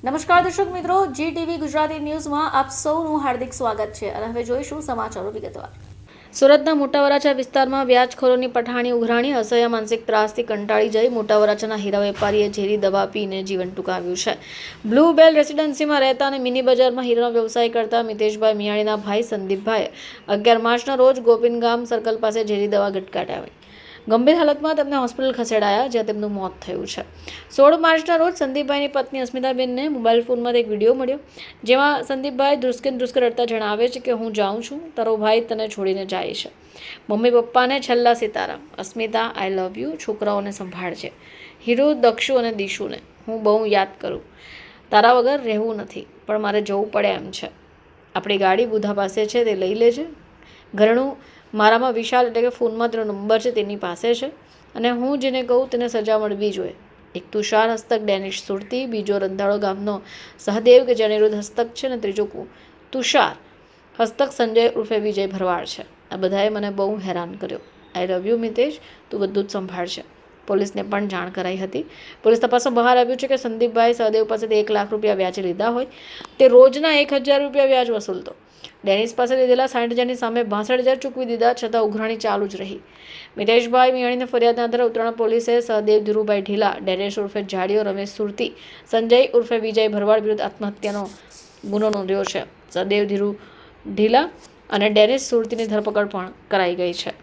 નમસ્કાર દર્શક મિત્રો, GTV ગુજરાતી ન્યૂઝમાં આપ સૌનું હાર્દિક સ્વાગત છે અને હવે જોઈશું સમાચારો વિગતવાર। સુરતના મોટા વરાછા વિસ્તારમાં વ્યાજખોરોની પઠાણી ઉઘરાણી। અસહ્ય માનસિક ત્રાસથી કંટાળી જઈ મોટા વરાછાના હીરા વેપારીએ ઝેરી દવા પીને જીવન ટૂંકાવ્યું છે। બ્લુ બેલ રેસિડેન્સીમાં રહેતા અને મિની બજારમાં હીરાનો વ્યવસાય કરતા મિતેશભાઈ મિયાણીના ભાઈ સંદીપભાઈએ 11 માર્ચના રોજ ગોપીનગામ સર્કલ પાસે ઝેરી દવા ગટકાટ આવી ગંભીર હાલતમાં તેમને હોસ્પિટલ ખસેડાયા, જ્યાં તેમનું મોત થયું છે। 16 માર્ચના રોજ સંદીપભાઈની પત્ની અસ્મિતાબેનને મોબાઈલ ફોનમાં એક વિડીયો મળ્યો, જેમાં સંદીપભાઈ ધ્રુસ્કે રડતા જણાવે છે કે હું જાઉં છું, તારો ભાઈ તને છોડીને જાય છે। મમ્મી પપ્પાને છેલ્લા સીતારામ। અસ્મિતા, આઈ લવ યુ। છોકરાઓને સંભાળજે। હીરુ, દક્ષુ અને દીશુને હું બહુ યાદ કરું। તારા વગર રહેવું નથી, પણ મારે જવું પડે એમ છે। આપણી ગાડી બુધા પાસે છે, તે લઈ લેજે। ઘરણું મારામાં વિશાલ એટલે કે ફોનમાં તેનો નંબર છે, તેની પાસે છે, અને હું જેને કહું તેને સજા મળવી જોઈએ। એક તુષાર હસ્તક ડેનિશ સુરતી, બીજો રંધાળો ગામનો સહદેવ કે જેને વિરુદ્ધ હસ્તક છે, અને ત્રીજો તુષાર હસ્તક સંજય ઉર્ફે વિજય ભરવાડ છે। આ બધાએ મને બહુ હેરાન કર્યો। આઈ લવ યુ મિતેશ, તું બધું જ સંભાળશે। પોલીસને પણ જાણ કરાઈ હતી। પોલીસ તપાસમાં બહાર આવ્યું છે કે સંદીપભાઈ સહદેવ પાસેથી 1 લાખ રૂપિયા વ્યાજે લીધા હોય તે રોજના 1000 રૂપિયા વ્યાજ વસૂલતો। ડેનિસ પાસે લીધેલા 60,000ની સામે 62,000 ચૂકવી દીધા છતાં ઉઘરાણી ચાલુ જ રહી। મિતેશભાઈ મિયાણીની ફરિયાદના આધારે ઉત્તરાયણ પોલીસે સહદેવ ધીરુભાઈ ઢીલા, ડેનિશ ઉર્ફે જાડિયો, રમેશ સુરતી, સંજય ઉર્ફે વિજય ભરવાડ વિરુદ્ધ આત્મહત્યાનો ગુનો નોંધ્યો છે। સહદેવ ધીરુ ઢીલા અને ડેનિશ સુરતીની ધરપકડ પણ કરાઈ ગઈ છે।